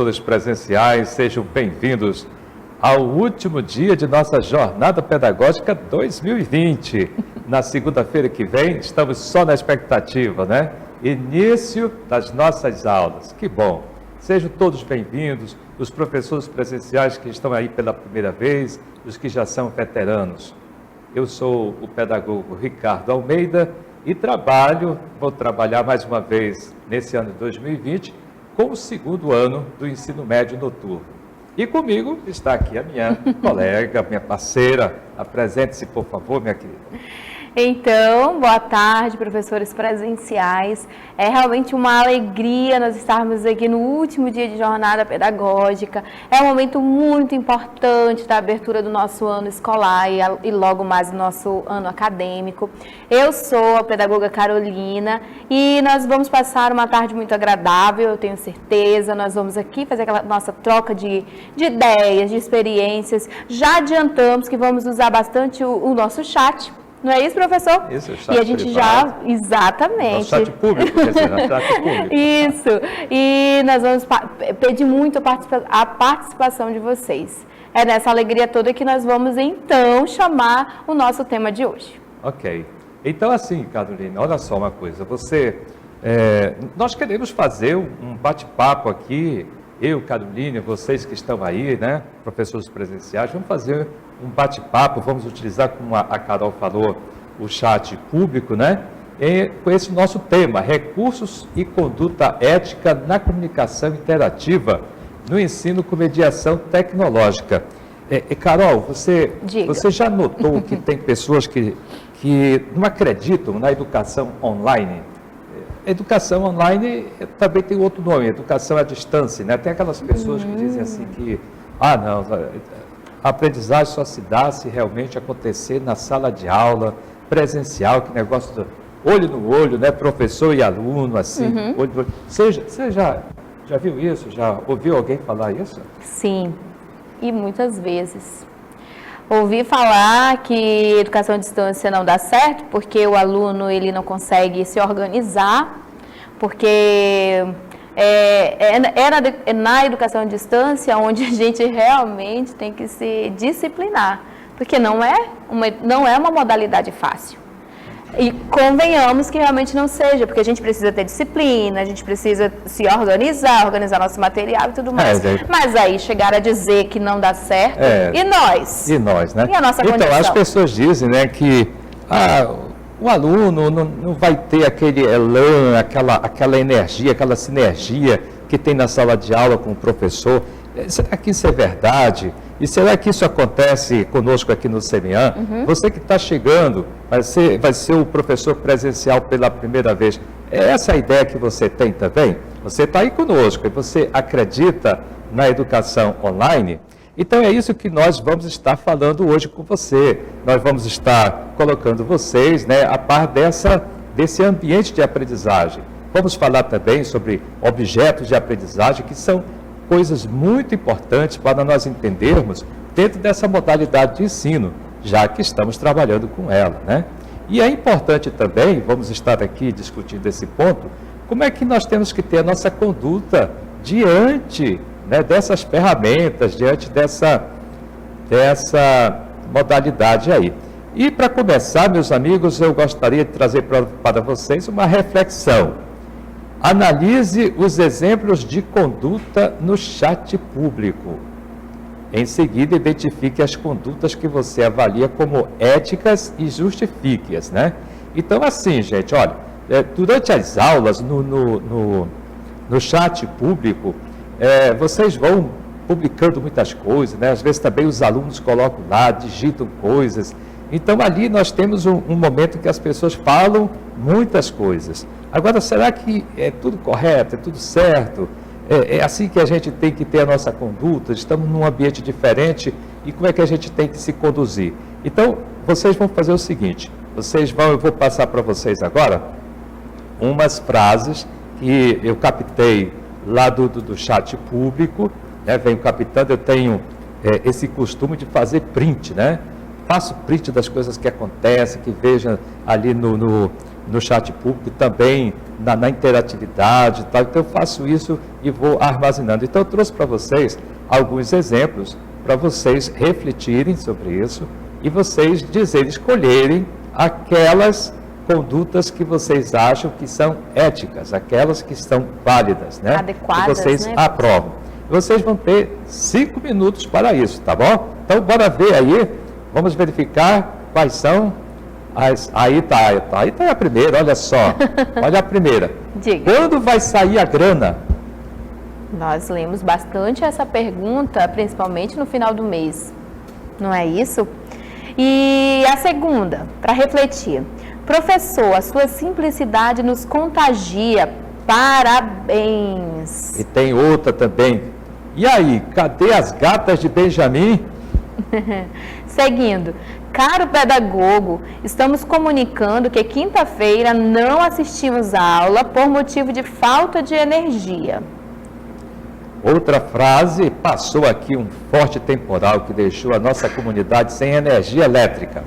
Professores presenciais, sejam bem-vindos ao último dia de nossa Jornada Pedagógica 2020. Na segunda-feira que vem, estamos só na expectativa, né? Início das nossas aulas. Que bom! Sejam todos bem-vindos, os professores presenciais que estão aí pela primeira vez, os que já são veteranos. Eu sou o pedagogo Ricardo Almeida e vou trabalhar mais uma vez nesse ano de 2020 com o segundo ano do ensino médio noturno. E comigo está aqui a minha colega, minha parceira. Apresente-se, por favor, minha querida. Então, boa tarde, professores presenciais. É realmente uma alegria nós estarmos aqui no último dia de jornada pedagógica. É um momento muito importante da abertura do nosso ano escolar e logo mais do nosso ano acadêmico. Eu sou a pedagoga Carolina e nós vamos passar uma tarde muito agradável, eu tenho certeza. Nós vamos aqui fazer aquela nossa troca de ideias, de experiências. Já adiantamos que vamos usar bastante o nosso chat. Não é isso, professor? Isso, chat e a gente privado. Exatamente. No chat público, quer dizer, no chat público. Isso. E nós vamos pedir muito a participação de vocês. É nessa alegria toda que nós vamos, então, chamar o nosso tema de hoje. Ok. Então, assim, Carolina, olha só uma coisa. Nós queremos fazer um bate-papo aqui, eu, Carolina, vocês que estão aí, né, professores presenciais, vamos fazer um bate-papo, vamos utilizar, como a Carol falou, o chat público, né? Com esse nosso tema, recursos e conduta ética na comunicação interativa no ensino com mediação tecnológica. Carol, você já notou que tem pessoas que não acreditam na educação online? Educação online também tem outro nome, educação à distância, né? Tem aquelas pessoas que dizem assim que, não, a aprendizagem só se dá se realmente acontecer na sala de aula, presencial, que negócio do olho no olho, né? Professor e aluno, assim, olho no olho. Você já viu isso? Já ouviu alguém falar isso? Sim, e muitas vezes. Ouvi falar que educação à distância não dá certo, porque o aluno ele não consegue se organizar, porque é na educação à distância onde a gente realmente tem que se disciplinar, porque não é uma modalidade fácil. E convenhamos que realmente não seja, porque a gente precisa ter disciplina, a gente precisa se organizar nosso material e tudo mais. Mas aí chegar a dizer que não dá certo, e nós? E nós, né? E a nossa condição? Então, as pessoas dizem, né, que o aluno não vai ter aquele elan, aquela energia, aquela sinergia que tem na sala de aula com o professor. Será que isso é verdade? E será que isso acontece conosco aqui no CEMEAN? Você que está chegando, vai ser o professor presencial pela primeira vez. É essa a ideia que você tem também? Você está aí conosco e você acredita na educação online? Então é isso que nós vamos estar falando hoje com você. Nós vamos estar colocando vocês, né, a par desse ambiente de aprendizagem. Vamos falar também sobre objetos de aprendizagem, que são coisas muito importantes para nós entendermos dentro dessa modalidade de ensino, já que estamos trabalhando com ela, né? E é importante também, vamos estar aqui discutindo esse ponto, como é que nós temos que ter a nossa conduta diante, né, dessas ferramentas, diante dessa modalidade aí. E para começar, meus amigos, eu gostaria de trazer para vocês uma reflexão. Analise os exemplos de conduta no chat público. Em seguida, identifique as condutas que você avalia como éticas e justifique-as, né? Então, assim, gente, olha, durante as aulas, no chat público, vocês vão publicando muitas coisas, né? Às vezes também os alunos colocam lá, digitam coisas. Então, ali nós temos um momento que as pessoas falam muitas coisas. Agora, será que é tudo correto, é tudo certo? É assim que a gente tem que ter a nossa conduta? Estamos num ambiente diferente e como é que a gente tem que se conduzir? Então, vocês vão fazer o seguinte, eu vou passar para vocês agora umas frases que eu captei lá do chat público, né? Venho captando, eu tenho esse costume de fazer print, né? Faço print das coisas que acontecem, que veja ali no no chat público, também na interatividade, tal. Então eu faço isso e vou armazenando. Então eu trouxe para vocês alguns exemplos para vocês refletirem sobre isso e vocês dizerem, escolherem aquelas condutas que vocês acham que são éticas, aquelas que estão válidas, né? Adequadas, que vocês né? aprovam. Vocês vão ter 5 minutos para isso, tá bom? Então, bora ver aí, vamos verificar quais são as... Aí tá a primeira, olha só. Olha a primeira. Diga. Quando vai sair a grana? Nós lemos bastante essa pergunta, principalmente no final do mês, não é isso? E a segunda, para refletir. Professor, a sua simplicidade nos contagia. Parabéns. E tem outra também. E aí, cadê as gatas de Benjamin? Seguindo. Caro pedagogo, estamos comunicando que quinta-feira não assistimos a aula por motivo de falta de energia. Outra frase, passou aqui um forte temporal que deixou a nossa comunidade sem energia elétrica.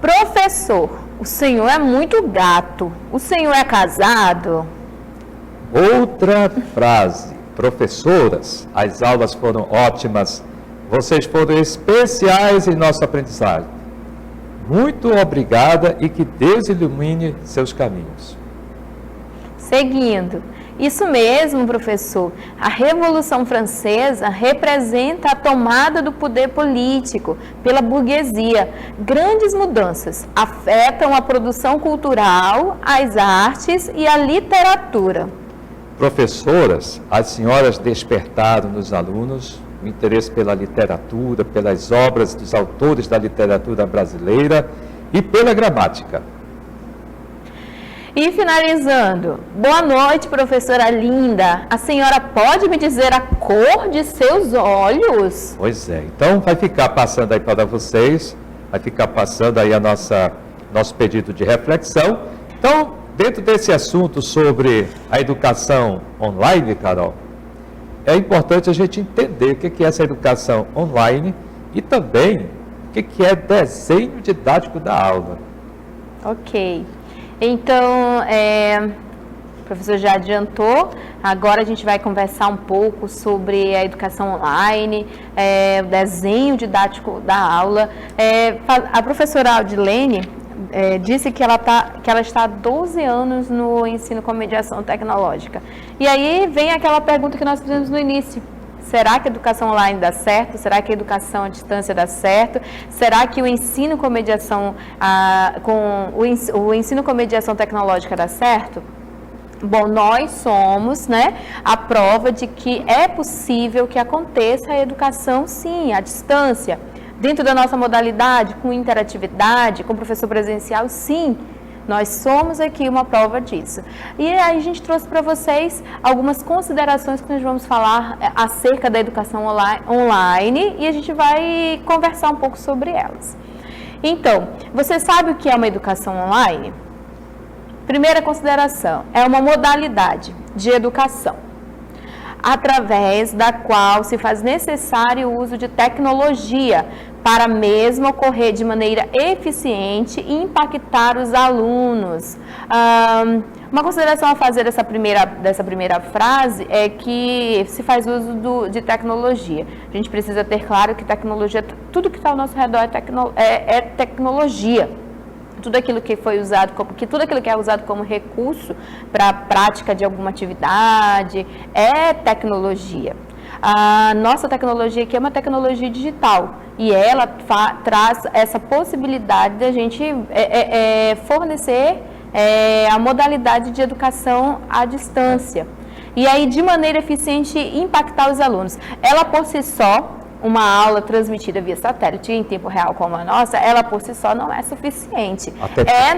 Professor, o senhor é muito gato. O senhor é casado? Outra frase, professoras, as aulas foram ótimas, vocês foram especiais em nossa aprendizagem. Muito obrigada e que Deus ilumine seus caminhos. Seguindo. Isso mesmo, professor. A Revolução Francesa representa a tomada do poder político pela burguesia. Grandes mudanças afetam a produção cultural, as artes e a literatura. Professoras, as senhoras despertaram nos alunos o interesse pela literatura, pelas obras dos autores da literatura brasileira e pela gramática. E finalizando, boa noite, professora linda. A senhora pode me dizer a cor de seus olhos? Pois é, então vai ficar passando aí para vocês, vai ficar passando aí nosso pedido de reflexão. Então, dentro desse assunto sobre a educação online, Carol, é importante a gente entender o que é essa educação online e também o que é desenho didático da aula. Ok. Então, o professor já adiantou, agora a gente vai conversar um pouco sobre a educação online, o desenho didático da aula. A professora Aldilene disse que ela está há 12 anos no ensino com mediação tecnológica. E aí vem aquela pergunta que nós fizemos no início. Será que a educação online dá certo? Será que a educação à distância dá certo? Será que o ensino com mediação, o ensino com mediação tecnológica dá certo? Bom, nós somos, a prova de que é possível que aconteça a educação, sim, à distância. Dentro da nossa modalidade, com interatividade, com professor presencial, sim. Nós somos aqui uma prova disso. E aí a gente trouxe para vocês algumas considerações que nós vamos falar acerca da educação online e a gente vai conversar um pouco sobre elas. Então, você sabe o que é uma educação online? Primeira consideração, é uma modalidade de educação, através da qual se faz necessário o uso de tecnologia para mesmo ocorrer de maneira eficiente e impactar os alunos. Uma consideração a fazer dessa primeira frase é que se faz uso de tecnologia. A gente precisa ter claro que tecnologia, tudo que está ao nosso redor é tecnologia. Tudo aquilo que foi usado, tudo aquilo que é usado como recurso para a prática de alguma atividade é tecnologia. A nossa tecnologia aqui é uma tecnologia digital e ela traz essa possibilidade de a gente fornecer a modalidade de educação à distância. E aí, de maneira eficiente, impactar os alunos. Ela, por si só, uma aula transmitida via satélite em tempo real como a nossa, ela por si só não é suficiente. É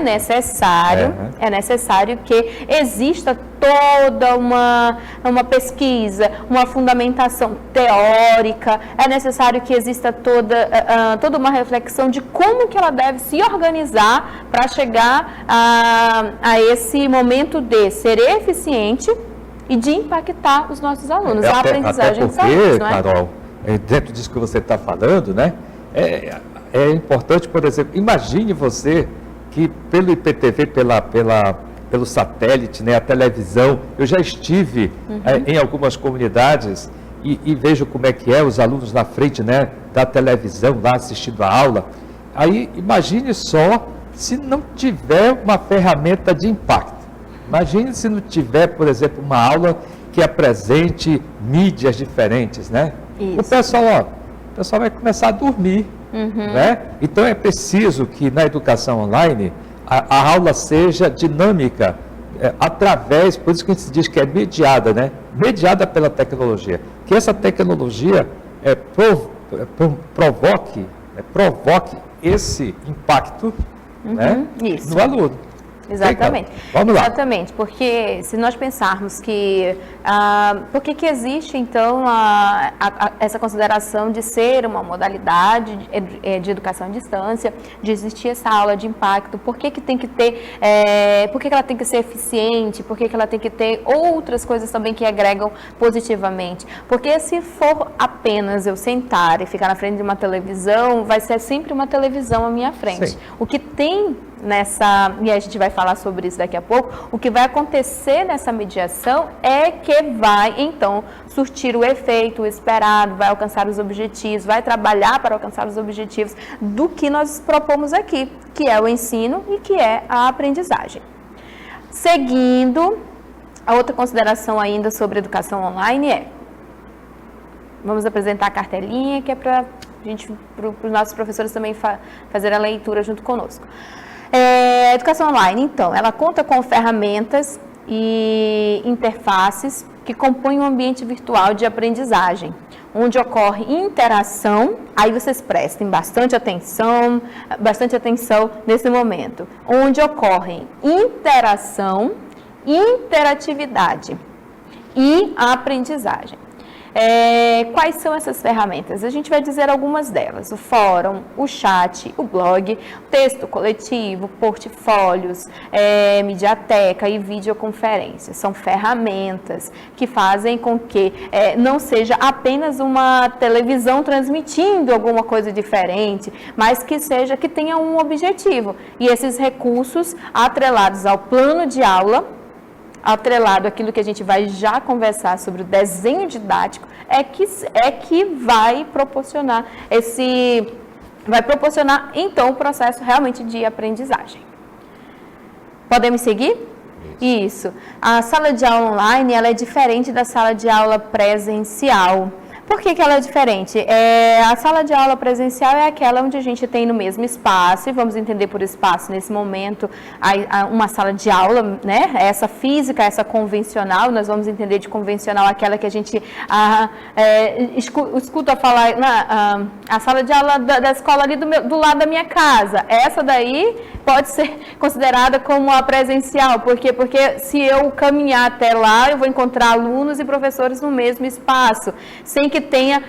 necessário que exista toda uma pesquisa, uma fundamentação teórica, é necessário que exista toda uma reflexão de como que ela deve se organizar para chegar a esse momento de ser eficiente e de impactar os nossos alunos, a aprendizagem dos alunos, não é? Carol, dentro disso que você está falando, é importante, por exemplo, imagine você que pelo IPTV, pelo satélite, né, a televisão, eu já estive em algumas comunidades e vejo como é que é, os alunos na frente, né, da televisão, lá assistindo a aula. Aí, imagine só se não tiver uma ferramenta de impacto. Imagine se não tiver, por exemplo, uma aula que apresente mídias diferentes, né? Isso. O pessoal vai começar a dormir, né? Então é preciso que na educação online a aula seja dinâmica, através, por isso que a gente diz que é mediada, né? Mediada pela tecnologia. Que essa tecnologia provoque esse impacto, né, no aluno. Exatamente. Vamos lá. Exatamente, porque se nós pensarmos que por que existe então essa consideração de ser uma modalidade de educação à distância, de existir essa aula de impacto, por que tem que ter, por que ela tem que ser eficiente, por que ela tem que ter outras coisas também que agregam positivamente? Porque se for apenas eu sentar e ficar na frente de uma televisão, vai ser sempre uma televisão à minha frente. Sim. O que tem e a gente vai falar sobre isso daqui a pouco, o que vai acontecer nessa mediação é que vai, então, surtir o efeito esperado, vai alcançar os objetivos, vai trabalhar para alcançar os objetivos do que nós propomos aqui, que é o ensino e que é a aprendizagem. Seguindo, a outra consideração ainda sobre educação online vamos apresentar a cartelinha, que é para os nossos professores também fazerem a leitura junto conosco. A educação online, então, ela conta com ferramentas e interfaces que compõem um ambiente virtual de aprendizagem, onde ocorre interação. Aí vocês prestem bastante atenção nesse momento, onde ocorrem interação, interatividade e a aprendizagem. Quais são essas ferramentas? A gente vai dizer algumas delas: o fórum, o chat, o blog, texto coletivo, portfólios, mediateca e videoconferência. São ferramentas que fazem com que não seja apenas uma televisão transmitindo alguma coisa diferente, mas que tenha um objetivo. E esses recursos atrelados ao plano de aula, atrelado àquilo que a gente vai já conversar sobre o desenho didático, é que vai proporcionar então o processo realmente de aprendizagem. Podemos seguir? Isso. A sala de aula online, ela é diferente da sala de aula presencial. Por que ela é diferente? A sala de aula presencial é aquela onde a gente tem no mesmo espaço, e vamos entender por espaço nesse momento uma sala de aula, né? Essa física, essa convencional, nós vamos entender de convencional aquela que a gente escuta falar, a sala de aula da escola ali do lado da minha casa. Essa daí pode ser considerada como a presencial. Por quê? Porque se eu caminhar até lá, eu vou encontrar alunos e professores no mesmo espaço, sem que tenha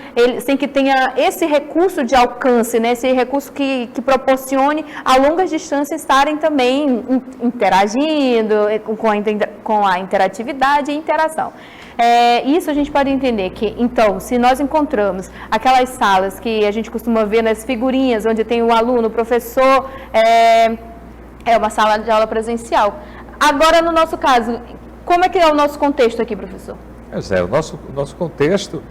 esse recurso de alcance, né? Esse recurso que proporcione a longas distâncias estarem também interagindo com a interatividade e interação. Isso a gente pode entender que, então, se nós encontramos aquelas salas que a gente costuma ver nas figurinhas, onde tem o aluno, o professor, é uma sala de aula presencial. Agora, no nosso caso, como é que é o nosso contexto aqui, professor? O nosso contexto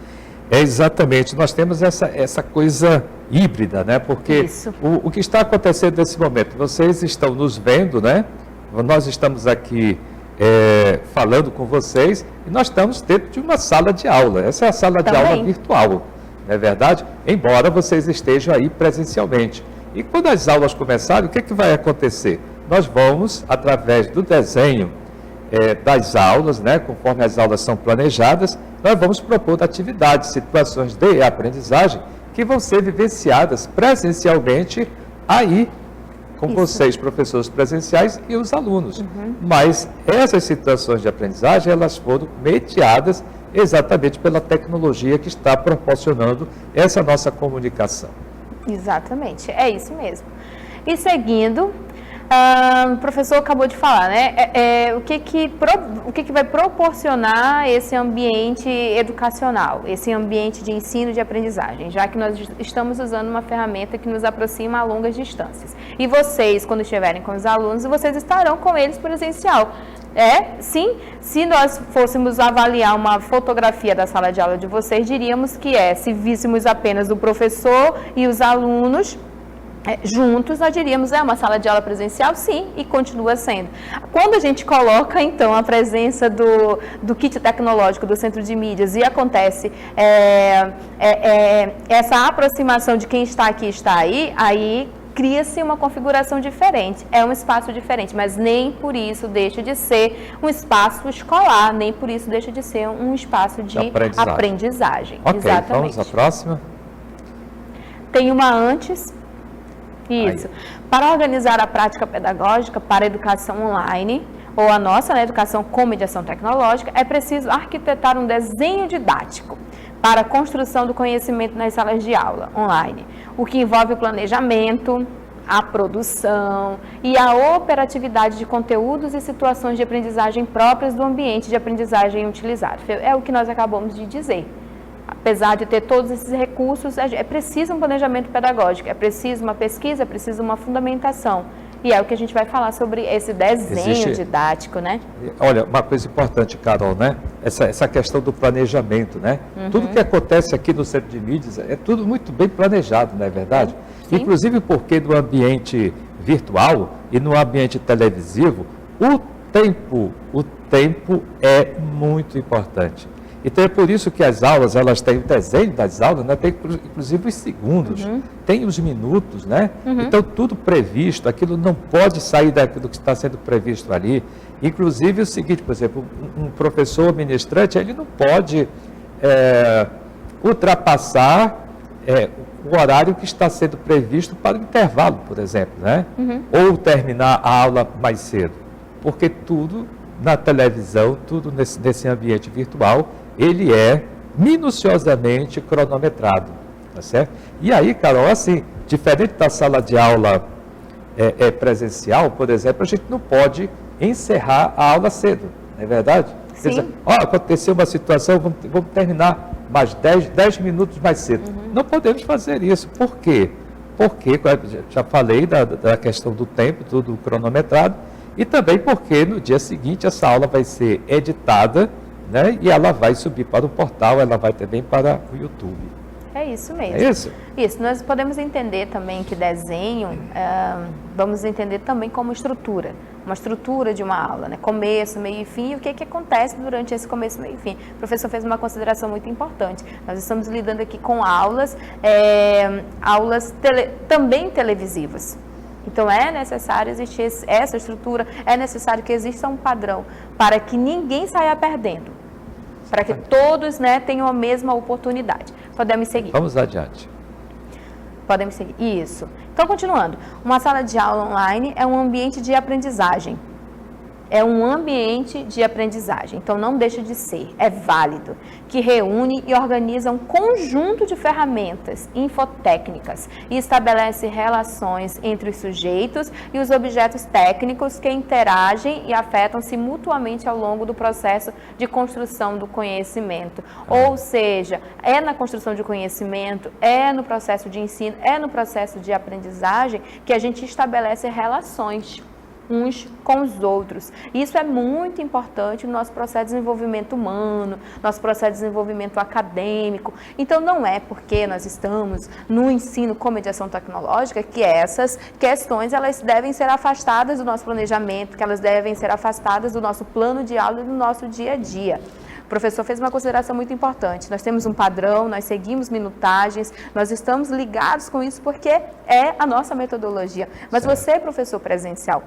é exatamente, nós temos essa coisa híbrida, né? Porque o que está acontecendo nesse momento, vocês estão nos vendo, né? Nós estamos aqui falando com vocês e nós estamos dentro de uma sala de aula. Essa é a sala de aula virtual, não é verdade? Embora vocês estejam aí presencialmente. E quando as aulas começarem, o que vai acontecer? Nós vamos, através do desenho das aulas, né, conforme as aulas são planejadas, nós vamos propor atividades, situações de aprendizagem que vão ser vivenciadas presencialmente aí com vocês, professores presenciais e os alunos. Mas essas situações de aprendizagem, elas foram mediadas exatamente pela tecnologia que está proporcionando essa nossa comunicação. Exatamente, é isso mesmo. E seguindo, O professor acabou de falar, né? O que vai proporcionar esse ambiente educacional, esse ambiente de ensino e de aprendizagem, já que nós estamos usando uma ferramenta que nos aproxima a longas distâncias. E vocês, quando estiverem com os alunos, vocês estarão com eles presencial. Sim, se nós fôssemos avaliar uma fotografia da sala de aula de vocês, diríamos que se víssemos apenas o professor e os alunos juntos, nós diríamos, uma sala de aula presencial, sim, e continua sendo. Quando a gente coloca, então, a presença do kit tecnológico do Centro de Mídias e acontece essa aproximação de quem está aqui e está aí cria-se uma configuração diferente, é um espaço diferente, mas nem por isso deixa de ser um espaço escolar, nem por isso deixa de ser um espaço de aprendizagem. Ok, exatamente. Vamos à próxima. Tem uma antes. Isso. Para organizar a prática pedagógica para a educação online, ou a nossa educação com mediação tecnológica, é preciso arquitetar um desenho didático para a construção do conhecimento nas salas de aula online, o que envolve o planejamento, a produção e a operatividade de conteúdos e situações de aprendizagem próprias do ambiente de aprendizagem utilizado. É o que nós acabamos de dizer. Apesar de ter todos esses recursos, é preciso um planejamento pedagógico, é preciso uma pesquisa, é preciso uma fundamentação. E é o que a gente vai falar sobre esse desenho didático, né? Olha, uma coisa importante, Carol, né? Essa questão do planejamento, né? Tudo que acontece aqui no Centro de Mídias é tudo muito bem planejado, não é verdade? Sim. Inclusive porque no ambiente virtual e no ambiente televisivo, o tempo é muito importante. Então é por isso que as aulas, elas têm o desenho das aulas, né? Tem inclusive os segundos, tem os minutos, né? Então tudo previsto, aquilo não pode sair daquilo que está sendo previsto ali. Inclusive o seguinte, por exemplo, um professor ministrante, ele não pode ultrapassar o horário que está sendo previsto para o intervalo, por exemplo, né? Ou terminar a aula mais cedo, porque tudo na televisão, tudo nesse ambiente virtual, ele é minuciosamente cronometrado, tá certo? E aí, Carol, assim, diferente da sala de aula presencial, por exemplo, a gente não pode encerrar a aula cedo, não é verdade? Sim. Quer dizer, aconteceu uma situação, vamos terminar mais 10 minutos mais cedo. Não podemos fazer isso. Por quê? Porque, já falei da questão do tempo, tudo cronometrado, e também porque no dia seguinte essa aula vai ser editada, né, e ela vai subir para o portal, ela vai também para o YouTube. É isso mesmo. É isso? Isso. Nós podemos entender também que desenho, vamos entender também como estrutura. Uma estrutura de uma aula, né? Começo, meio e fim, e o que acontece durante esse começo, meio e fim. O professor fez uma consideração muito importante. Nós estamos lidando aqui com aulas também televisivas. Então, é necessário existir essa estrutura, é necessário que exista um padrão para que ninguém saia perdendo, para que todos, né, tenham a mesma oportunidade. Podemos seguir. Vamos adiante. Podemos seguir. Isso. Então, continuando. Uma sala de aula online é um ambiente de aprendizagem. É um ambiente de aprendizagem, então não deixa de ser, é válido, que reúne e organiza um conjunto de ferramentas infotécnicas e estabelece relações entre os sujeitos e os objetos técnicos que interagem e afetam-se mutuamente ao longo do processo de construção do conhecimento. Ou seja, é na construção de conhecimento, é no processo de ensino, é no processo de aprendizagem que a gente estabelece relações uns com os outros. Isso é muito importante no nosso processo de desenvolvimento humano, nosso processo de desenvolvimento acadêmico. Então, não é porque nós estamos no ensino com mediação tecnológica que essas questões elas devem ser afastadas do nosso planejamento, que elas devem ser afastadas do nosso plano de aula e do nosso dia a dia. O professor fez uma consideração muito importante. Nós temos um padrão, nós seguimos minutagens, nós estamos ligados com isso porque é a nossa metodologia. Mas você, professor presencial,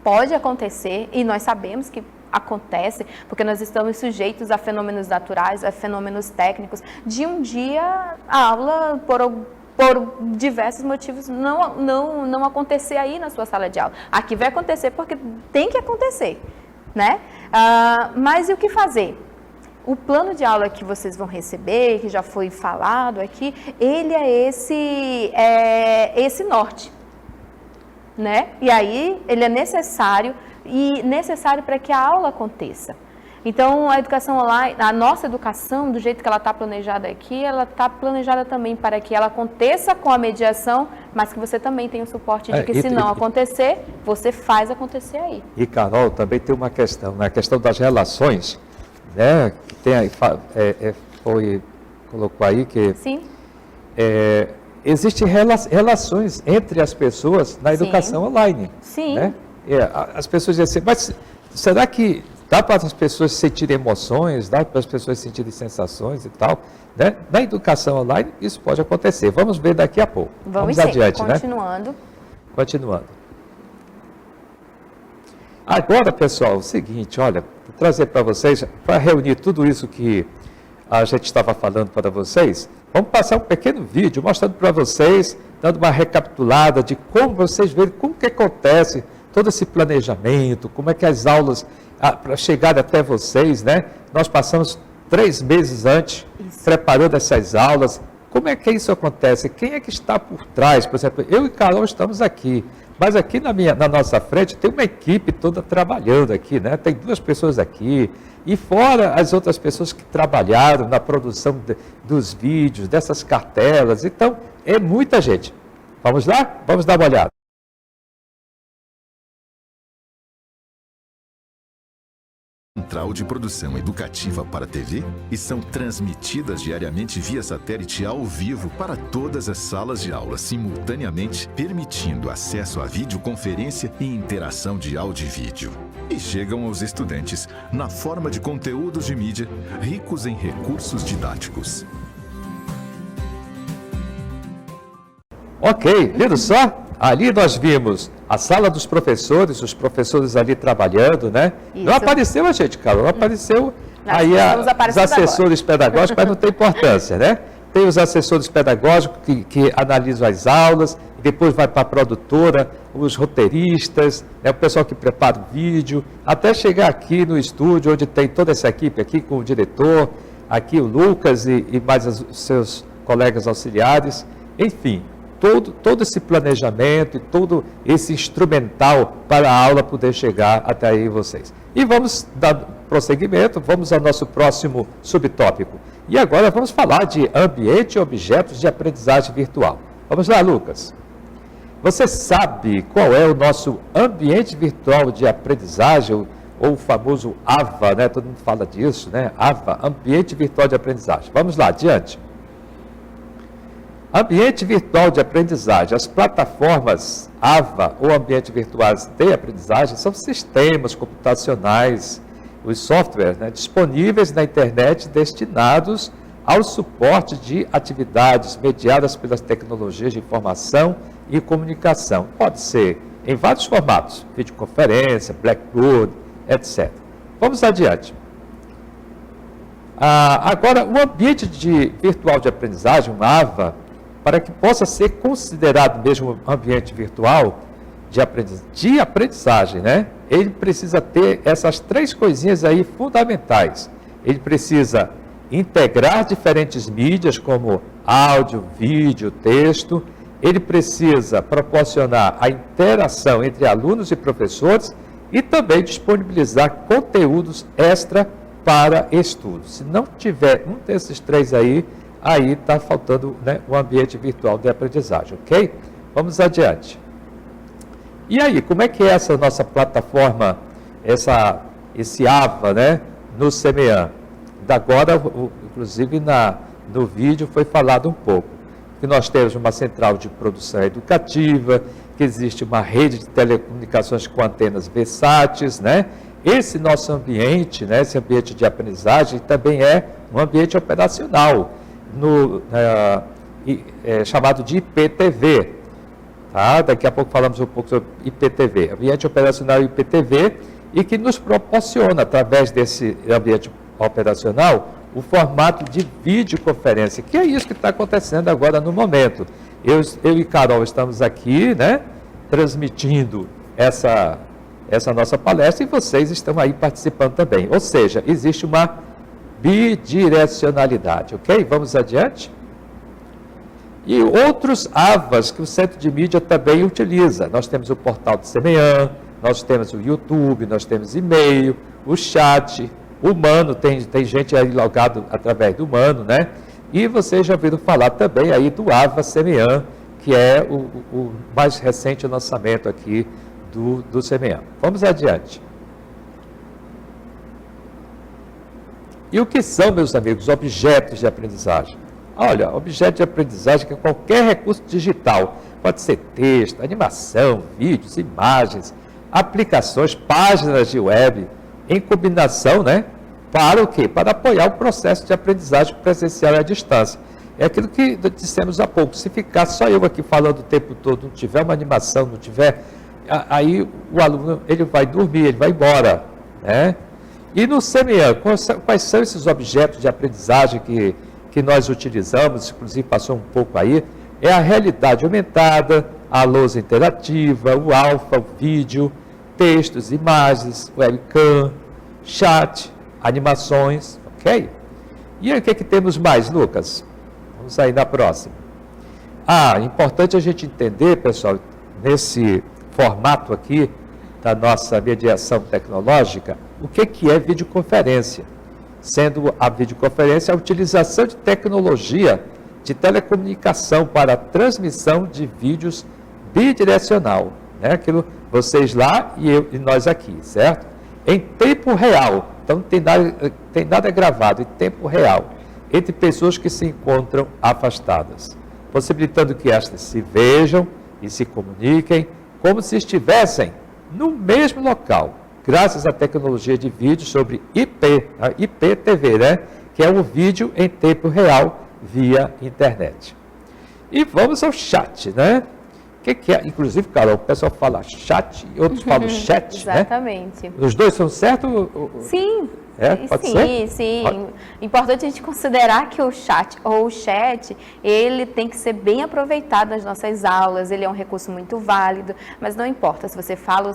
pode acontecer, e nós sabemos que acontece, porque nós estamos sujeitos a fenômenos naturais, a fenômenos técnicos, de um dia a aula, por diversos motivos, não acontecer aí na sua sala de aula. Aqui vai acontecer porque tem que acontecer, né? Mas e o que fazer? O plano de aula que vocês vão receber, que já foi falado aqui, ele é esse norte. né? E aí ele é necessário para que a aula aconteça. Então, a educação online, a nossa educação, do jeito que ela está planejada aqui, ela está planejada também para que ela aconteça com a mediação, mas que você também tenha o suporte de que se não acontecer, você faz acontecer aí. E, Carol, também tem uma questão, né? A questão das relações, né? Que tem aí, colocou aí que... Sim. Existem relações entre as pessoas na educação online. Sim. Né? As pessoas dizem assim, mas será que dá para as pessoas sentirem emoções, dá para as pessoas sentirem sensações e tal? Né? Na educação online, isso pode acontecer. Vamos ver daqui a pouco. Vamos adiante, continuando. Né? Continuando. Agora, pessoal, o seguinte, olha, vou trazer para vocês, para reunir tudo isso que a gente estava falando para vocês, vamos passar um pequeno vídeo mostrando para vocês, dando uma recapitulada de como vocês verem como que acontece todo esse planejamento, como é que as aulas, para chegar até vocês, né? Nós passamos 3 meses antes, preparando essas aulas. Como é que isso acontece? Quem é que está por trás? Por exemplo, eu e Carol estamos aqui, mas aqui na nossa frente tem uma equipe toda trabalhando aqui, né? Tem 2 pessoas aqui, e fora as outras pessoas que trabalharam na produção dos vídeos, dessas cartelas. Então, é muita gente. Vamos lá? Vamos dar uma olhada. Central de produção educativa para TV e são transmitidas diariamente via satélite ao vivo para todas as salas de aula simultaneamente, permitindo acesso a videoconferência e interação de áudio e vídeo. E chegam aos estudantes na forma de conteúdos de mídia ricos em recursos didáticos. Ok, viram só? Ali nós vimos a sala dos professores, os professores ali trabalhando, né? Isso. Não apareceu a gente, Carol, não apareceu aí os assessores pedagógicos, mas não tem importância, né? Tem os assessores pedagógicos que analisam as aulas, depois vai para a produtora, os roteiristas, né, o pessoal que prepara o vídeo, até chegar aqui no estúdio, onde tem toda essa equipe aqui com o diretor, aqui o Lucas e mais os seus colegas auxiliares, enfim. Todo esse planejamento e todo esse instrumental para a aula poder chegar até aí vocês. E vamos dar prosseguimento, vamos ao nosso próximo subtópico. E agora vamos falar de ambiente e objetos de aprendizagem virtual. Vamos lá, Lucas. Você sabe qual é o nosso ambiente virtual de aprendizagem, ou o famoso AVA, né? Todo mundo fala disso, né? AVA, Ambiente Virtual de Aprendizagem. Vamos lá, adiante. Ambiente virtual de aprendizagem. As plataformas AVA ou ambiente virtuais de aprendizagem são sistemas computacionais, os softwares, né, disponíveis na internet destinados ao suporte de atividades mediadas pelas tecnologias de informação e comunicação. Pode ser em vários formatos, videoconferência, Blackboard, etc. Vamos adiante. Agora, o ambiente virtual de aprendizagem, um AVA, para que possa ser considerado mesmo ambiente virtual de aprendizagem, né? Ele precisa ter essas 3 coisinhas aí fundamentais. Ele precisa integrar diferentes mídias, como áudio, vídeo, texto. Ele precisa proporcionar a interação entre alunos e professores e também disponibilizar conteúdos extra para estudo. Se não tiver um desses 3 aí está faltando, né, o ambiente virtual de aprendizagem, ok? Vamos adiante. E aí, como é que é essa nossa plataforma, esse AVA, né, no CMEA? Agora, inclusive no vídeo foi falado um pouco, que nós temos uma central de produção educativa, que existe uma rede de telecomunicações com antenas versáteis, né? Esse nosso ambiente, né, esse ambiente de aprendizagem também é um ambiente operacional, chamado de IPTV. Tá? Daqui a pouco falamos um pouco sobre IPTV, ambiente operacional IPTV, e que nos proporciona, através desse ambiente operacional, o formato de videoconferência, que é isso que está acontecendo agora no momento. Eu e Carol estamos aqui, né, transmitindo essa nossa palestra, e vocês estão aí participando também. Ou seja, existe uma bidirecionalidade, ok? Vamos adiante? E outros AVAs que o Centro de Mídia também utiliza. Nós temos o portal do Semean, nós temos o YouTube, nós temos e-mail, o chat, o Mano, tem gente aí logado através do Mano, né? E vocês já ouviram falar também aí do AVA Semean, que é o mais recente lançamento aqui do Semean. Vamos adiante. E o que são, meus amigos, objetos de aprendizagem? Olha, objeto de aprendizagem é qualquer recurso digital. Pode ser texto, animação, vídeos, imagens, aplicações, páginas de web, em combinação, né? Para o quê? Para apoiar o processo de aprendizagem presencial à distância. É aquilo que dissemos há pouco. Se ficar só eu aqui falando o tempo todo, não tiver uma animação, não tiver... Aí o aluno, ele vai dormir, ele vai embora, né? E no Semean, quais são esses objetos de aprendizagem que nós utilizamos, inclusive passou um pouco aí, é a realidade aumentada, a lousa interativa, o alfa, o vídeo, textos, imagens, webcam, chat, animações, ok? E aí o que temos mais, Lucas? Vamos aí na próxima. Importante a gente entender, pessoal, nesse formato aqui da nossa mediação tecnológica, o que é videoconferência? Sendo a videoconferência a utilização de tecnologia de telecomunicação para a transmissão de vídeos bidirecional, né? Aquilo, vocês lá e nós aqui, certo? Em tempo real, então não tem nada gravado, em tempo real, entre pessoas que se encontram afastadas, possibilitando que estas se vejam e se comuniquem como se estivessem no mesmo local, graças à tecnologia de vídeo sobre a IPTV, né? Que é um vídeo em tempo real via internet. E vamos ao chat, né? O que é? Inclusive, Carol, o pessoal fala chat, outros falam chat, exatamente. Né? Os dois são certos? Sim. Pode ser? Sim. Importante a gente considerar que o chat ou o chat, ele tem que ser bem aproveitado nas nossas aulas, ele é um recurso muito válido, mas não importa se você fala,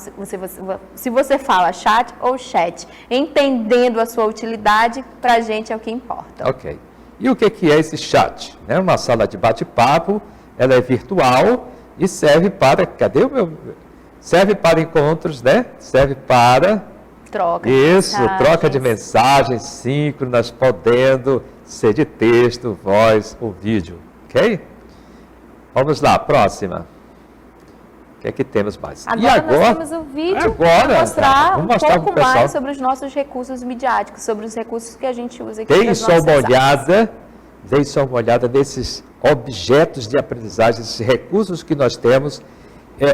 se você fala chat ou chat, entendendo a sua utilidade, para a gente é o que importa. Ok. E o que é esse chat? É uma sala de bate-papo, ela é virtual e serve para, serve para encontros, né? Serve para... troca de mensagens síncronas, podendo ser de texto, voz ou vídeo, ok? Vamos lá, próxima. O que temos mais? Agora nós temos o vídeo para mostrar um pouco mais sobre os nossos recursos midiáticos, sobre os recursos que a gente usa aqui. Deem só uma olhada nesses objetos de aprendizagem, esses recursos que nós temos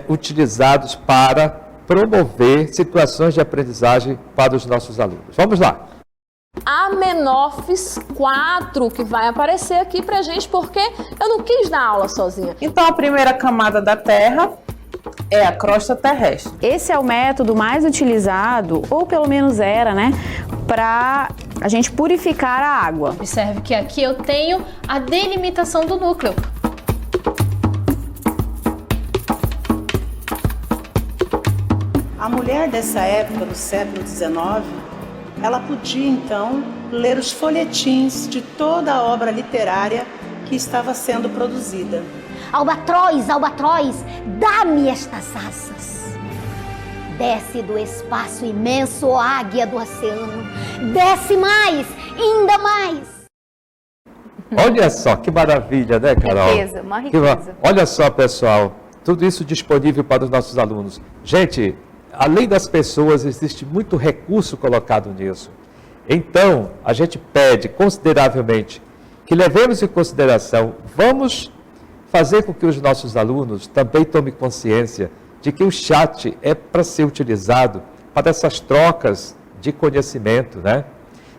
utilizados para promover situações de aprendizagem para os nossos alunos. Vamos lá. A Menofis 4, que vai aparecer aqui pra gente, porque eu não quis dar aula sozinha. Então, a primeira camada da Terra é a crosta terrestre. Esse é o método mais utilizado, ou pelo menos era, né, para a gente purificar a água. Observe que aqui eu tenho a delimitação do núcleo. A mulher dessa época, do século XIX, ela podia então ler os folhetins de toda a obra literária que estava sendo produzida. Albatroz, albatroz, dá-me estas asas. Desce do espaço imenso, ó águia do oceano. Desce mais, ainda mais. Olha só, que maravilha, né, Carol? Riqueza, uma riqueza. Olha só, pessoal, tudo isso disponível para os nossos alunos. Gente, além das pessoas, existe muito recurso colocado nisso. Então, a gente pede consideravelmente que levemos em consideração, vamos fazer com que os nossos alunos também tomem consciência de que o chat é para ser utilizado para essas trocas de conhecimento, né?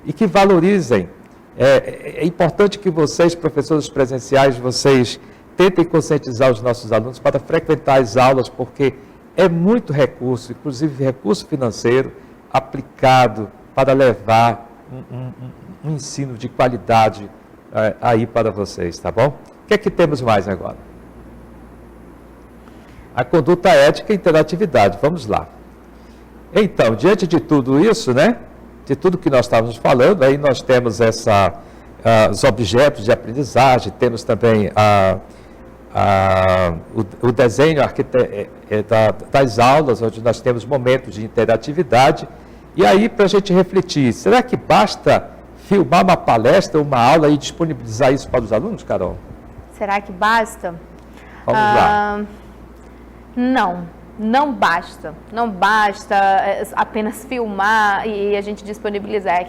E que valorizem. É importante que vocês, professores presenciais, vocês tentem conscientizar os nossos alunos para frequentar as aulas, porque é muito recurso, inclusive recurso financeiro, aplicado para levar um ensino de qualidade aí para vocês, tá bom? O que é que temos mais agora? A conduta ética e interatividade, vamos lá. Então, diante de tudo isso, né? De tudo que nós estávamos falando, aí nós temos os objetos de aprendizagem, temos também o desenho das aulas, onde nós temos momentos de interatividade. E aí, para a gente refletir, será que basta filmar uma palestra, uma aula e disponibilizar isso para os alunos, Carol? Será que basta? Vamos lá. Não basta. Não basta apenas filmar e a gente disponibilizar.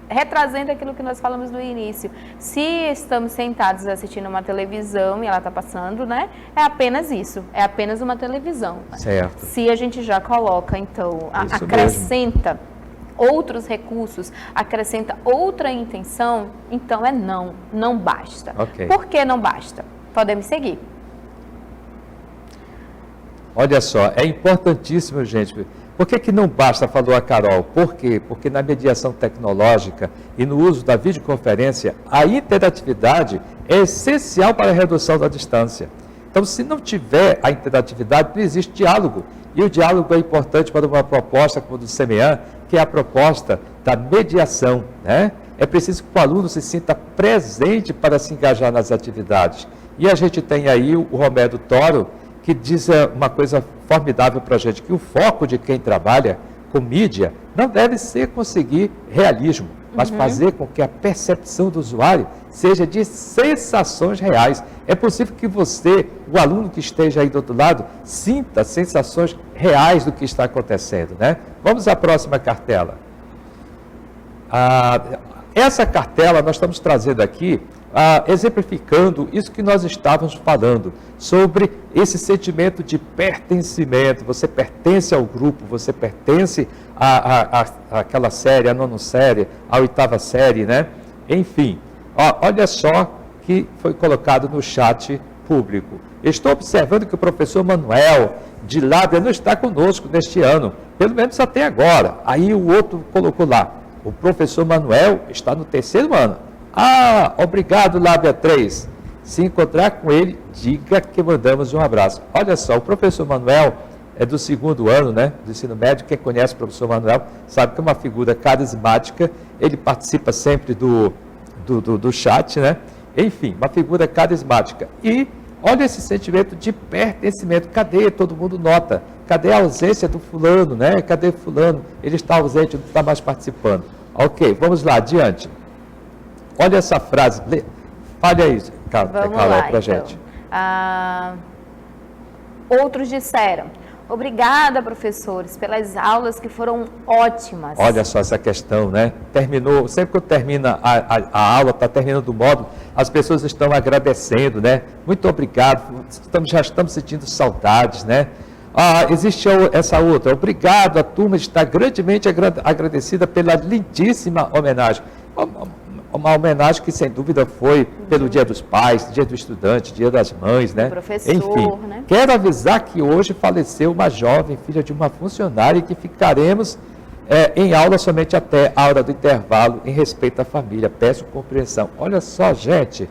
Retrazendo aquilo que nós falamos no início. Se estamos sentados assistindo uma televisão e ela está passando, né? É apenas isso. É apenas uma televisão. Certo. Se a gente já coloca, então, acrescenta outros recursos, acrescenta outra intenção, então não basta. Okay. Por que não basta? Podemos seguir. Olha só, é importantíssimo, gente. Por que não basta, falou a Carol? Por quê? Porque na mediação tecnológica e no uso da videoconferência, a interatividade é essencial para a redução da distância. Então, se não tiver a interatividade, não existe diálogo. E o diálogo é importante para uma proposta como a do CEMEAN, que é a proposta da mediação, né? É preciso que o aluno se sinta presente para se engajar nas atividades. E a gente tem aí o Romero Toro, que diz uma coisa formidável para a gente, que o foco de quem trabalha com mídia não deve ser conseguir realismo, mas fazer com que a percepção do usuário seja de sensações reais. É possível que você, o aluno que esteja aí do outro lado, sinta sensações reais do que está acontecendo, né? Vamos à próxima cartela. Essa cartela nós estamos trazendo aqui, exemplificando isso que nós estávamos falando, sobre esse sentimento de pertencimento. Você pertence ao grupo, você pertence àquela série, à nona série, à oitava série, né? Enfim, olha só que foi colocado no chat público. Estou observando que o professor Manuel de Lábrea não está conosco neste ano, pelo menos até agora. Aí o outro colocou lá, o professor Manuel está no 3º ano. Obrigado, Lábrea 3. Se encontrar com ele, diga que mandamos um abraço. Olha só, o professor Manuel é do 2º ano, né, do ensino médio. Quem conhece o professor Manuel sabe que é uma figura carismática. Ele participa sempre do chat, né? Enfim, uma figura carismática. E olha esse sentimento de pertencimento. Cadê? Todo mundo nota. Cadê a ausência do fulano, né? Cadê fulano? Ele está ausente, não está mais participando. Ok, vamos lá, adiante. Olha essa frase. Fale aí, Carol, para a gente. Outros disseram: obrigada, professores, pelas aulas que foram ótimas. Olha só essa questão, né? Terminou, sempre que termina a aula, está terminando o módulo, as pessoas estão agradecendo, né? Muito obrigado, já estamos sentindo saudades, né? Existe essa outra: obrigado, a turma está grandemente agradecida pela lindíssima homenagem. Uma homenagem que, sem dúvida, foi pelo Dia dos Pais, Dia do Estudante, Dia das Mães, né? Professor, enfim, né? Quero avisar que hoje faleceu uma jovem, filha de uma funcionária, e que ficaremos em aula somente até a hora do intervalo, em respeito à família. Peço compreensão. Olha só, gente,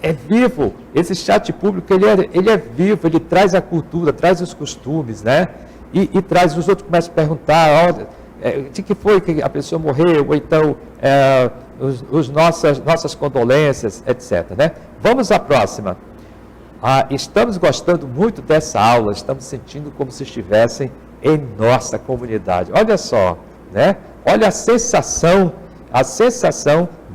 é vivo. Esse chat público, ele é vivo, ele traz a cultura, traz os costumes, né? E traz, os outros começam a perguntar, de que foi que a pessoa morreu, ou então nossas condolências, etc. Né? Vamos à próxima. Estamos gostando muito dessa aula, estamos sentindo como se estivessem em nossa comunidade. Olha só, né? Olha a sensação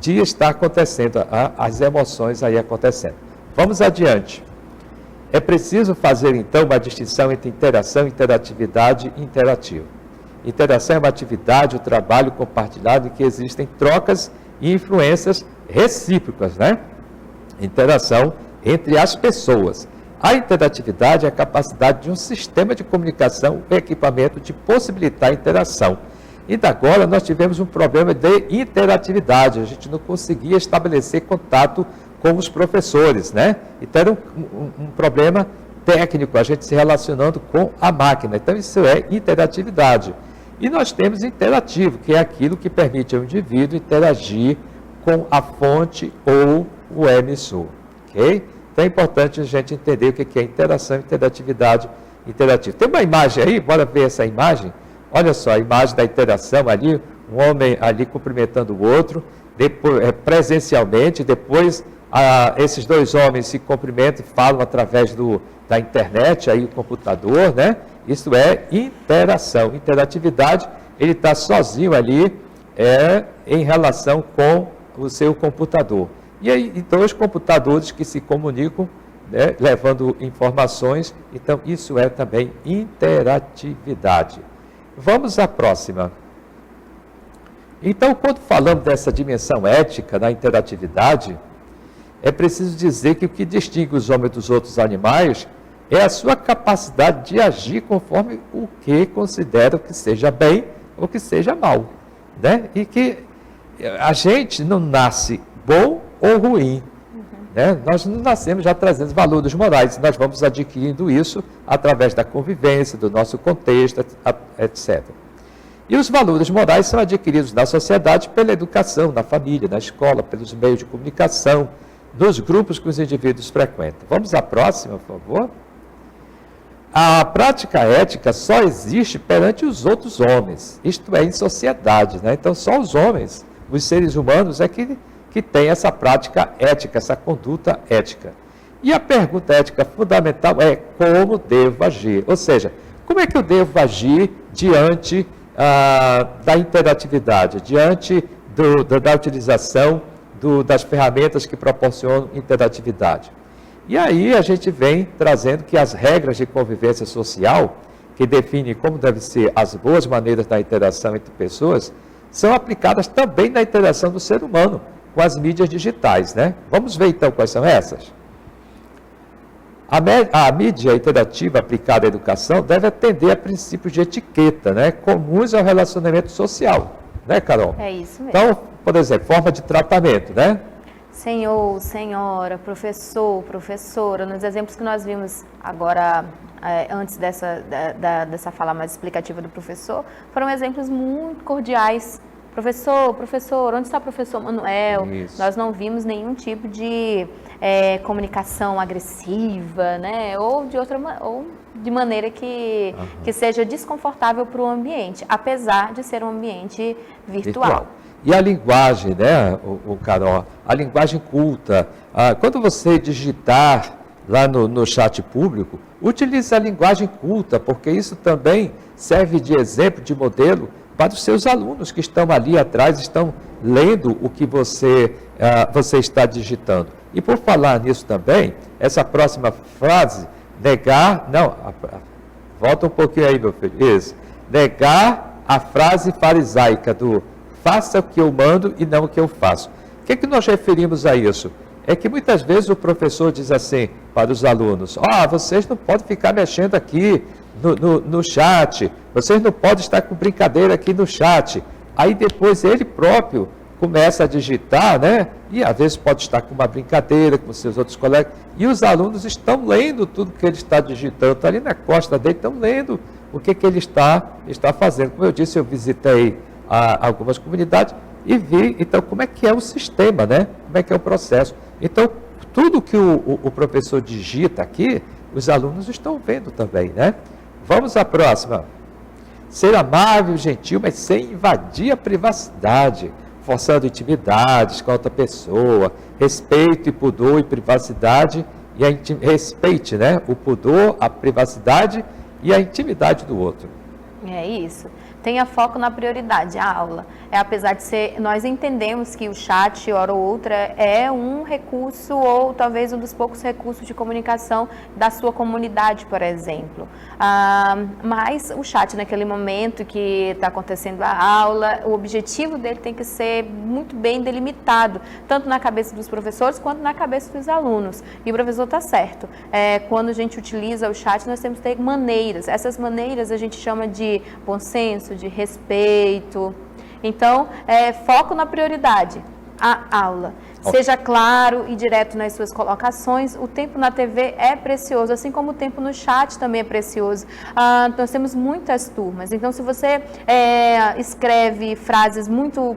de estar acontecendo, as emoções aí acontecendo. Vamos adiante. É preciso fazer, então, uma distinção entre interação, interatividade e interativo. Interação é uma atividade, o trabalho compartilhado em que existem trocas e influências recíprocas, né? Interação entre as pessoas. A interatividade é a capacidade de um sistema de comunicação ou equipamento de possibilitar a interação. E agora nós tivemos um problema de interatividade, a gente não conseguia estabelecer contato com os professores, né? Então era um problema técnico, a gente se relacionando com a máquina. Então isso é interatividade. E nós temos interativo, que é aquilo que permite ao indivíduo interagir com a fonte ou o emissor, ok? Então é importante a gente entender o que é interação, interatividade, interativo. Tem uma imagem aí, bora ver essa imagem? Olha só, a imagem da interação ali, um homem ali cumprimentando o outro, depois, presencialmente, depois esses dois homens se cumprimentam e falam através da internet, aí o computador, né? Isso é interação, interatividade. Ele está sozinho ali em relação com o seu computador. E aí, dois computadores que se comunicam, né, levando informações. Então, isso é também interatividade. Vamos à próxima. Então, quando falamos dessa dimensão ética da interatividade, é preciso dizer que o que distingue os homens dos outros animais é a sua capacidade de agir conforme o que consideram que seja bem ou que seja mal, né? E que a gente não nasce bom ou ruim, né? Nós não nascemos já trazendo valores morais, nós vamos adquirindo isso através da convivência, do nosso contexto, etc. E os valores morais são adquiridos na sociedade pela educação, na família, na escola, pelos meios de comunicação, nos grupos que os indivíduos frequentam. Vamos à próxima, por favor. A prática ética só existe perante os outros homens, isto é, em sociedade, né? Então, só os homens, os seres humanos, é que têm essa prática ética, essa conduta ética. E a pergunta ética fundamental é como devo agir, ou seja, como é que eu devo agir diante da interatividade, diante da utilização das ferramentas que proporcionam interatividade. E aí a gente vem trazendo que as regras de convivência social, que definem como devem ser as boas maneiras da interação entre pessoas, são aplicadas também na interação do ser humano com as mídias digitais, né? Vamos ver então quais são essas? A mídia interativa aplicada à educação deve atender a princípios de etiqueta, né, comuns ao relacionamento social, né, Carol? É isso mesmo. Então, por exemplo, forma de tratamento, né? Senhor, senhora, professor, professora, nos exemplos que nós vimos agora, antes dessa fala mais explicativa do professor, foram exemplos muito cordiais. Professor, professor, onde está o professor Manuel? Isso. Nós não vimos nenhum tipo de comunicação agressiva, né? Ou de maneira que seja desconfortável para o ambiente, apesar de ser um ambiente virtual. E a linguagem, né, o Carol, a linguagem culta. Quando você digitar lá no chat público, utilize a linguagem culta, porque isso também serve de exemplo, de modelo para os seus alunos que estão ali atrás, estão lendo o que você está digitando. E por falar nisso também, essa próxima frase, volta um pouquinho aí, meu filho, isso, negar a frase farisaica do faça o que eu mando e não o que eu faço. O que nós referimos a isso? É que muitas vezes o professor diz assim para os alunos, vocês não podem ficar mexendo aqui no chat, vocês não podem estar com brincadeira aqui no chat. Aí depois ele próprio começa a digitar, né? E às vezes pode estar com uma brincadeira com seus outros colegas, e os alunos estão lendo tudo que ele está digitando, está ali na costa dele, estão lendo o que ele está fazendo. Como eu disse, eu visitei algumas comunidades e vi, então, como é que é o sistema, né? Como é que é o processo. Então, tudo que o professor digita aqui, os alunos estão vendo também, né? Vamos à próxima. Ser amável, gentil, mas sem invadir a privacidade, forçando intimidades com a outra pessoa, respeito e pudor e privacidade, respeite, né? O pudor, a privacidade e a intimidade do outro. É isso. Tenha foco na prioridade, a aula. Apesar de nós entendemos que o chat, hora ou outra, é um recurso ou talvez um dos poucos recursos de comunicação da sua comunidade, por exemplo. Mas o chat, naquele momento que está acontecendo a aula, o objetivo dele tem que ser muito bem delimitado, tanto na cabeça dos professores quanto na cabeça dos alunos. E o professor está certo. Quando a gente utiliza o chat, nós temos que ter maneiras. Essas maneiras a gente chama de bom senso, de respeito. Então, foco na prioridade, a aula. Seja claro e direto nas suas colocações. O tempo na TV é precioso, assim como o tempo no chat também é precioso. Nós temos muitas turmas, então se você escreve frases muito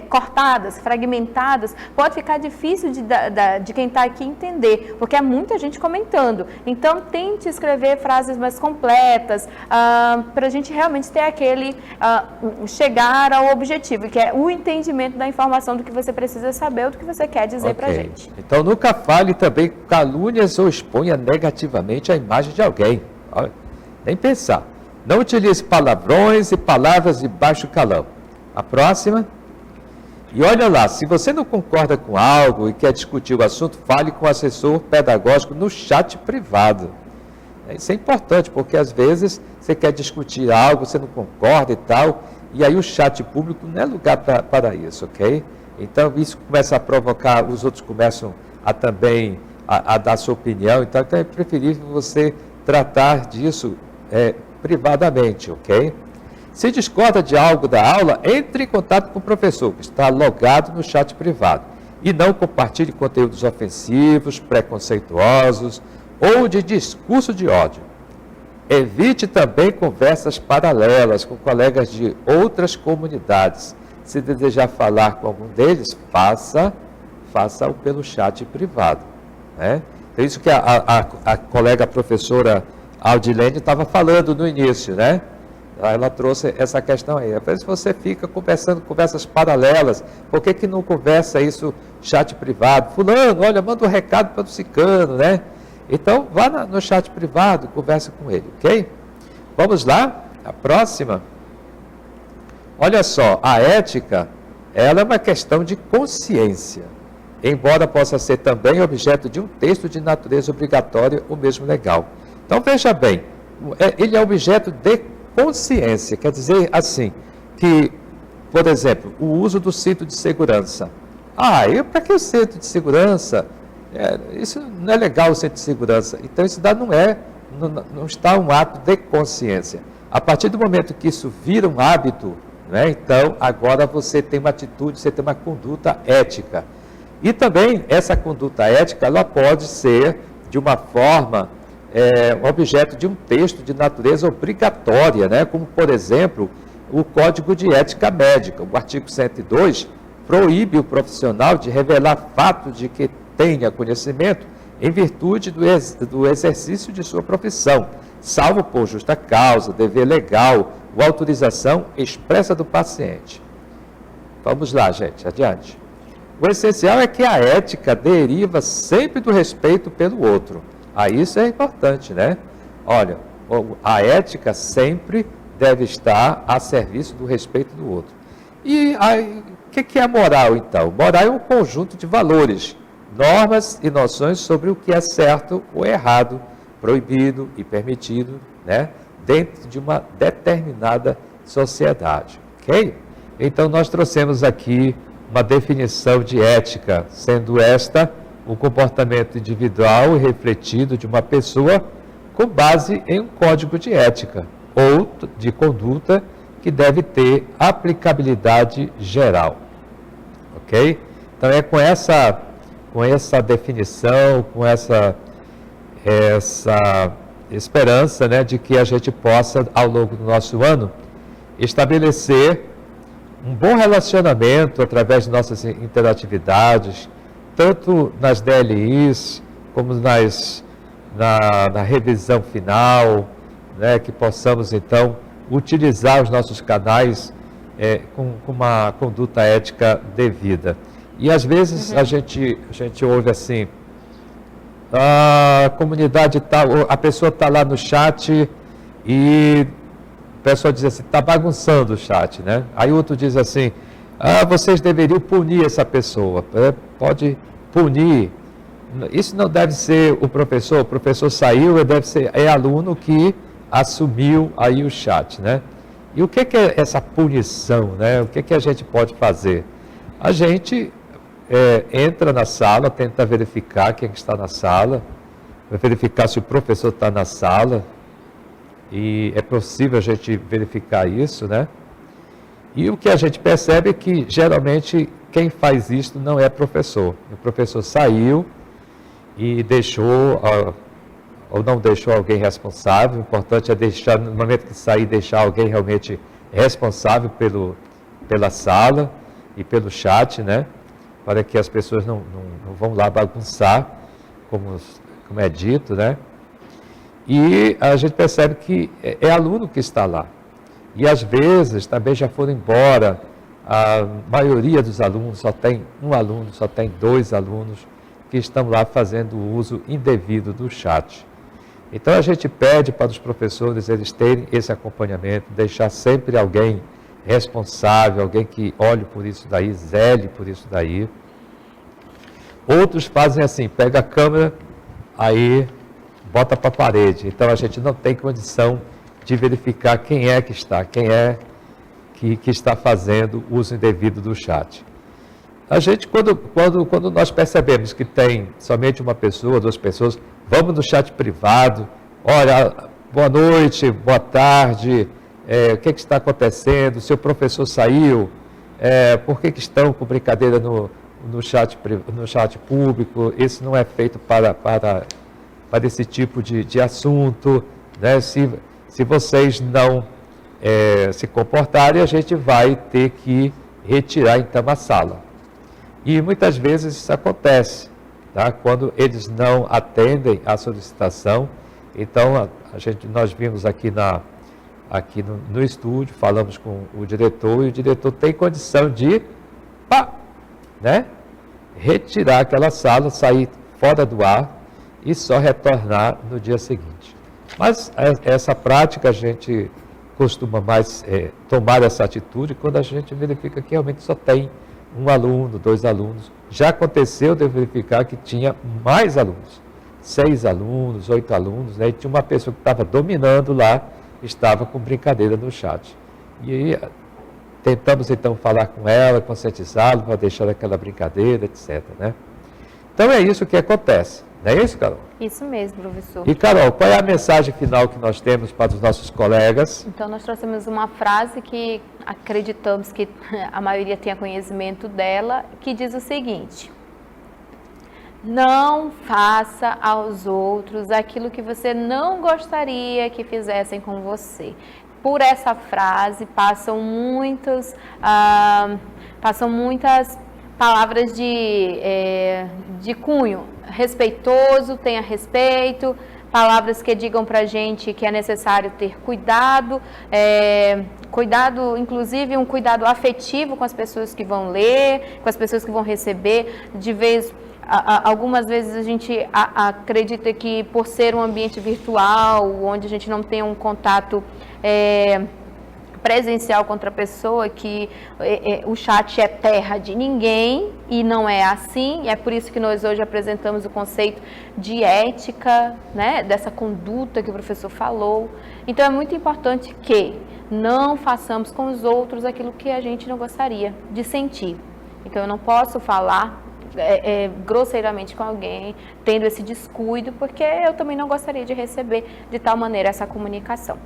cortadas, fragmentadas, pode ficar difícil de quem está aqui entender, porque é muita gente comentando. Então tente escrever frases mais completas, para a gente realmente ter chegar ao objetivo, que é o entendimento da informação do que você precisa saber ou do que você você quer dizer pra Ok. gente. Então, nunca fale também calúnias ou exponha negativamente a imagem de alguém. Olha, nem pensar. Não utilize palavrões e palavras de baixo calão. A próxima. E olha lá, se você não concorda com algo e quer discutir o assunto, fale com o assessor pedagógico no chat privado. Isso é importante, porque às vezes você quer discutir algo, você não concorda e tal, e aí o chat público não é lugar para isso, ok? Então isso começa a provocar, os outros começam a também a dar sua opinião, então é preferível você tratar disso privadamente, ok? Se discorda de algo da aula, entre em contato com o professor, que está logado no chat privado. E não compartilhe conteúdos ofensivos, preconceituosos ou de discurso de ódio. Evite também conversas paralelas com colegas de outras comunidades. Se desejar falar com algum deles, faça-o pelo chat privado. Né? É isso que a colega professora Aldilene estava falando no início, né? Ela trouxe essa questão aí. Às vezes você fica conversando conversas paralelas, por que não conversa isso chat privado? Fulano, olha, manda um recado para o ciclano, né? Então, vá no chat privado, converse com ele, ok? Vamos lá? A próxima. Olha só, a ética, ela é uma questão de consciência, embora possa ser também objeto de um texto de natureza obrigatória ou mesmo legal. Então, veja bem, ele é objeto de consciência, quer dizer assim, que, por exemplo, o uso do cinto de segurança. Para que o cinto de segurança? Isso não é legal, o cinto de segurança. Então, isso não está um ato de consciência. A partir do momento que isso vira um hábito, né, então, agora você tem uma atitude, você tem uma conduta ética. E também, essa conduta ética, ela pode ser, de uma forma, um objeto de um texto de natureza obrigatória, né? Como, por exemplo, o Código de Ética Médica. O artigo 102 proíbe o profissional de revelar fatos de que tenha conhecimento em virtude do exercício de sua profissão, salvo por justa causa, dever legal ou autorização expressa do paciente. Vamos lá, gente, adiante. O essencial é que a ética deriva sempre do respeito pelo outro. Isso é importante, né? Olha, a ética sempre deve estar a serviço do respeito do outro. E o que é a moral, então? Moral é um conjunto de valores, normas e noções sobre o que é certo ou errado, proibido e permitido, né? Dentro de uma determinada sociedade, ok? Então, nós trouxemos aqui uma definição de ética, sendo esta o comportamento individual e refletido de uma pessoa com base em um código de ética ou de conduta que deve ter aplicabilidade geral. Ok? Então é com essa definição, com essa esperança, né, de que a gente possa, ao longo do nosso ano, estabelecer um bom relacionamento através de nossas interatividades, tanto nas DLIs, como na revisão final, né, que possamos, então, utilizar os nossos canais com uma conduta ética devida. E, às vezes, a gente ouve assim, a comunidade tal, a pessoa está lá no chat e o pessoal diz assim, está bagunçando o chat, né? Aí o outro diz assim, vocês deveriam punir essa pessoa, pode punir. Isso não deve ser o professor saiu, é aluno que assumiu aí o chat, né? E o que é essa punição, né? O que a gente pode fazer? A gente entra na sala, tenta verificar quem está na sala, verificar se o professor está na sala, e é possível a gente verificar isso, né? E o que a gente percebe é que, geralmente, quem faz isso não é professor. O professor saiu e deixou, ou não deixou alguém responsável. O importante é deixar, no momento que sair, deixar alguém realmente responsável pela sala e pelo chat, né? Para que as pessoas não vão lá bagunçar, como é dito, né? E a gente percebe que é aluno que está lá. E às vezes também já foram embora a maioria dos alunos só tem um aluno, só tem 2 alunos que estão lá fazendo o uso indevido do chat. Então a gente pede para os professores eles terem esse acompanhamento, deixar sempre alguém responsável, alguém que olhe por isso daí, zele por isso daí. Outros fazem assim, pega a câmera, aí bota para a parede. Então a gente não tem condição de verificar quem é que está, quem é que está fazendo uso indevido do chat. A gente, quando nós percebemos que tem somente uma pessoa, 2 pessoas, vamos no chat privado, olha, boa noite, boa tarde, o que está acontecendo, seu professor saiu, por que estão com brincadeira no chat público, isso não é feito para esse tipo de assunto, né? Se vocês não se comportarem, a gente vai ter que retirar então a sala. E muitas vezes isso acontece, tá? Quando eles não atendem à solicitação. Então, nós vimos aqui no estúdio, falamos com o diretor, e o diretor tem condição de retirar aquela sala, sair fora do ar e só retornar no dia seguinte. Mas essa prática a gente costuma mais tomar essa atitude quando a gente verifica que realmente só tem 1 aluno, 2 alunos. Já aconteceu de verificar que tinha mais alunos, 6 alunos, 8 alunos, né? E tinha uma pessoa que estava dominando lá, estava com brincadeira no chat. E aí tentamos então falar com ela, conscientizá-la para deixar aquela brincadeira, etc. Né? Então é isso que acontece, não é isso, Carol? Isso mesmo, professor. E Carol, qual é a mensagem final que nós temos para os nossos colegas? Então nós trouxemos uma frase que acreditamos que a maioria tenha conhecimento dela, que diz o seguinte: não faça aos outros aquilo que você não gostaria que fizessem com você. Por essa frase passam muitas palavras de cunho respeitoso, tenha respeito, palavras que digam para a gente que é necessário ter cuidado, inclusive um cuidado afetivo com as pessoas que vão ler, com as pessoas que vão receber. Algumas vezes a gente acredita que por ser um ambiente virtual, onde a gente não tem um contato presencial com outra pessoa, que o chat é terra de ninguém, e não é assim. E é por isso que nós hoje apresentamos o conceito de ética, né, dessa conduta que o professor falou. Então é muito importante que não façamos com os outros aquilo que a gente não gostaria de sentir. Então eu não posso falar grosseiramente com alguém, tendo esse descuido, porque eu também não gostaria de receber de tal maneira essa comunicação.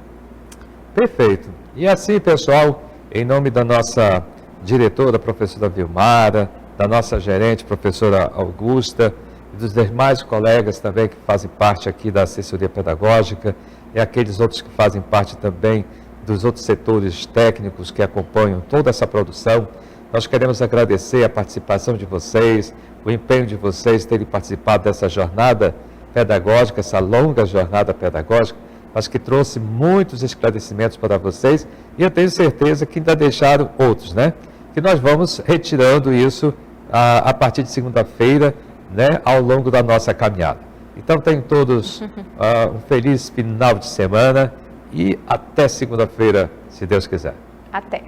Perfeito. E assim, pessoal, em nome da nossa diretora, professora Vilmara, da nossa gerente, professora Augusta, e dos demais colegas também que fazem parte aqui da assessoria pedagógica, e aqueles outros que fazem parte também dos outros setores técnicos que acompanham toda essa produção, nós queremos agradecer a participação de vocês, o empenho de vocês terem participado dessa jornada pedagógica, essa longa jornada pedagógica, mas que trouxe muitos esclarecimentos para vocês, e eu tenho certeza que ainda deixaram outros, né? Que nós vamos retirando isso a partir de segunda-feira, né? Ao longo da nossa caminhada. Então, tenham todos um feliz final de semana e até segunda-feira, se Deus quiser. Até.